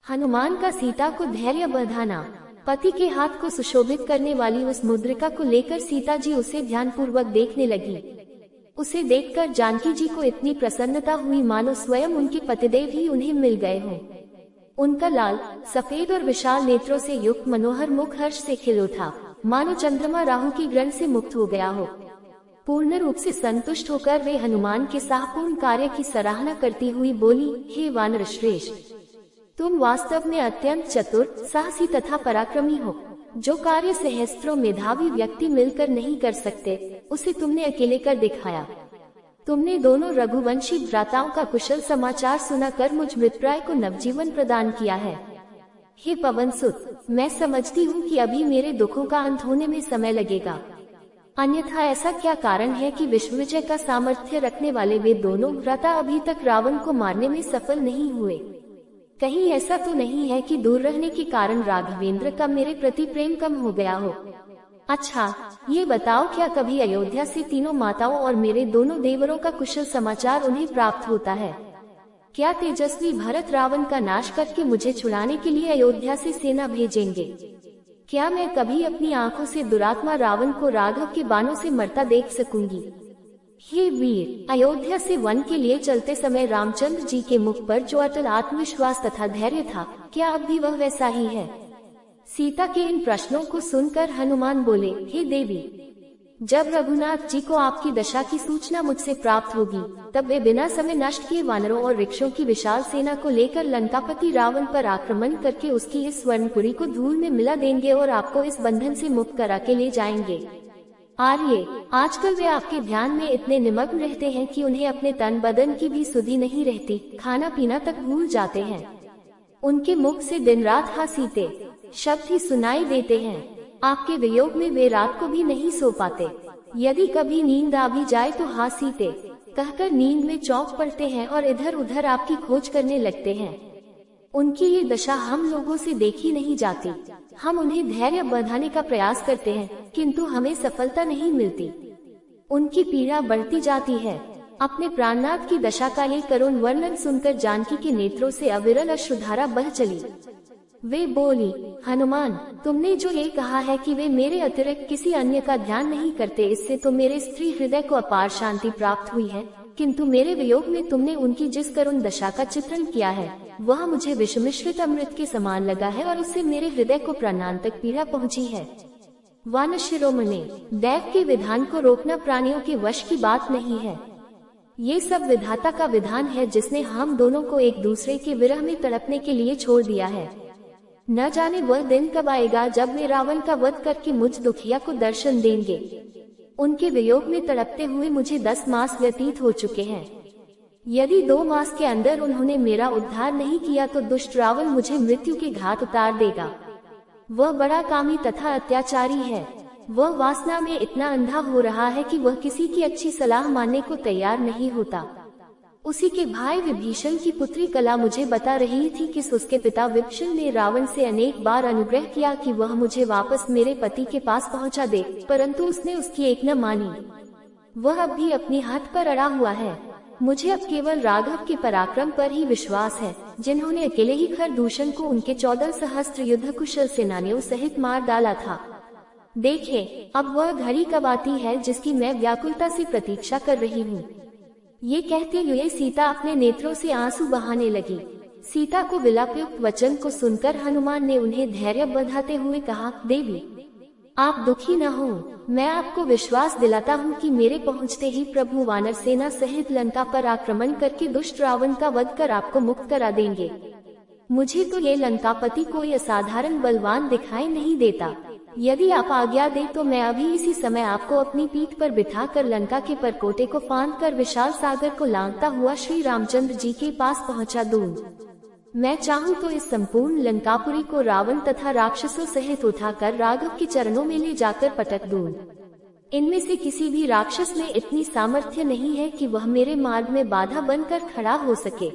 हनुमान का सीता को धैर्य बंधाना। पति के हाथ को सुशोभित करने वाली उस मुद्रिका को लेकर सीता जी उसे ध्यानपूर्वक देखने लगी। उसे देखकर जानकी जी को इतनी प्रसन्नता हुई मानो स्वयं उनके पतिदेव ही उन्हें मिल गए हों। उनका लाल, सफेद और विशाल नेत्रों से युक्त मनोहर मुख हर्ष से खिल उठा, मानो चंद्रमा राहु की ग्रहण से मुक्त हो गया हो। पूर्ण रूप से संतुष्ट होकर वे हनुमान के साहपूर्ण कार्य की सराहना करती हुई बोली, हे वानर श्रेष्ठ, तुम वास्तव में अत्यंत चतुर, साहसी तथा पराक्रमी हो। जो कार्य सहस्त्रों मेधावी व्यक्ति मिलकर नहीं कर सकते, उसे तुमने अकेले कर दिखाया। तुमने दोनों रघुवंशी भ्राताओं का कुशल समाचार सुनाकर मुझ मृतप्राय को नवजीवन प्रदान किया है। हे पवन सुत, मैं समझती हूँ कि अभी मेरे दुखों का अंत होने में समय लगेगा। अन्यथा ऐसा क्या कारण है कि विश्व विजय का सामर्थ्य रखने वाले वे दोनों भ्राता अभी तक रावण को मारने में सफल नहीं हुए? कहीं ऐसा तो नहीं है कि दूर रहने के कारण राघवेंद्र का मेरे प्रति प्रेम कम हो गया हो? अच्छा, ये बताओ, क्या कभी अयोध्या से तीनों माताओं और मेरे दोनों देवरों का कुशल समाचार उन्हें प्राप्त होता है? क्या तेजस्वी भरत रावण का नाश करके मुझे छुड़ाने के लिए अयोध्या से सेना भेजेंगे? क्या मैं कभी अपनी आंखों से दुरात्मा रावण को राघव के बाणों से मरता देख सकूंगी? हे वीर, अयोध्या से वन के लिए चलते समय रामचंद्र जी के मुख पर जो अटल आत्मविश्वास तथा धैर्य था, क्या अब भी वह वैसा ही है? सीता के इन प्रश्नों को सुनकर हनुमान बोले, हे देवी, जब रघुनाथ जी को आपकी दशा की सूचना मुझसे प्राप्त होगी, तब वे बिना समय नष्ट किए वानरों और वृक्षों की विशाल सेना को लेकर लंकापति रावण पर आक्रमण करके उसकी इस स्वर्णपुरी को धूल में मिला देंगे और आपको इस बंधन से मुक्त करा के ले जाएंगे। आर्य, आजकल वे आपके ध्यान में इतने निमग्न रहते हैं कि उन्हें अपने तन बदन की भी सुधि नहीं रहती, खाना पीना तक भूल जाते हैं। उनके मुख से दिन रात हाँ सीते शब्द ही सुनाई देते हैं। आपके वियोग में वे रात को भी नहीं सो पाते। यदि कभी नींद आ भी जाए तो हाँ सीते कहकर नींद में चौंक पड़ते हैं और इधर उधर आपकी खोज करने लगते हैं। उनकी ये दशा हम लोगों से देखी नहीं जाती। हम उन्हें धैर्य बंधाने का प्रयास करते हैं, किंतु हमें सफलता नहीं मिलती। उनकी पीड़ा बढ़ती जाती है। अपने प्राणनाथ की दशा का ये करुण वर्णन सुनकर जानकी के नेत्रों से अविरल अश्रुधारा बह चली। वे बोली, हनुमान, तुमने जो ये कहा है कि वे मेरे अतिरिक्त किसी अन्य का ध्यान नहीं करते, इससे तो मेरे स्त्री हृदय को अपार शांति प्राप्त हुई है। किंतु मेरे वियोग में तुमने उनकी जिस करुण दशा का चित्रण किया है, वह मुझे विष मिश्रित अमृत के समान लगा है और उससे मेरे हृदय को प्राणांतक पीड़ा पहुंची है। वानर शिरोमणि, दैव के विधान को रोकना प्राणियों के वश की बात नहीं है। ये सब विधाता का विधान है, जिसने हम दोनों को एक दूसरे के विरह में तड़पने के लिए छोड़ दिया है। न जाने वह दिन कब आएगा जब वे रावण का वध करके मुझ दुखिया को दर्शन देंगे। उनके वियोग में तड़पते हुए मुझे 10 मास व्यतीत हो चुके हैं। यदि 2 मास के अंदर उन्होंने मेरा उद्धार नहीं किया तो दुष्ट रावण मुझे मृत्यु के घाट उतार देगा। वह बड़ा कामी तथा अत्याचारी है। वह वासना में इतना अंधा हो रहा है कि वह किसी की अच्छी सलाह मानने को तैयार नहीं होता। उसी के भाई विभीषण की पुत्री कला मुझे बता रही थी कि उसके पिता विभीषण ने रावण से अनेक बार अनुग्रह किया कि वह मुझे वापस मेरे पति के पास पहुंचा दे, परंतु उसने उसकी एक न मानी। वह अब भी अपनी हद पर अड़ा हुआ है। मुझे अब केवल राघव के पराक्रम पर ही विश्वास है, जिन्होंने अकेले ही खरदूषण को उनके 14 सहस्त्र युद्ध कुशल सेनानियों सहित मार डाला था। देखें, अब वह घड़ी कब आती है जिसकी मैं व्याकुलता से प्रतीक्षा कर रही हूँ। ये कहते हुए सीता अपने नेत्रों से आंसू बहाने लगी। सीता को विलापयुक्त वचन को सुनकर हनुमान ने उन्हें धैर्य बंधाते हुए कहा, देवी, आप दुखी न हो। मैं आपको विश्वास दिलाता हूँ कि मेरे पहुँचते ही प्रभु वानर सेना सहित लंका पर आक्रमण करके दुष्ट रावण का वध कर आपको मुक्त करा देंगे। मुझे तो ये लंकापति कोई असाधारण बलवान दिखाई नहीं देता। यदि आप आज्ञा दे तो मैं अभी इसी समय आपको अपनी पीठ पर बिठाकर लंका के परकोटे को फांद कर विशाल सागर को लांघता हुआ श्री रामचंद्र जी के पास पहुंचा दूं। मैं चाहूँ तो इस संपूर्ण लंकापुरी को रावण तथा राक्षसों सहित उठाकर राघव के चरणों में ले जाकर पटक दूं। इनमें से किसी भी राक्षस में इतनी सामर्थ्य नहीं है कि वह मेरे मार्ग में बाधा बनकर खड़ा हो सके।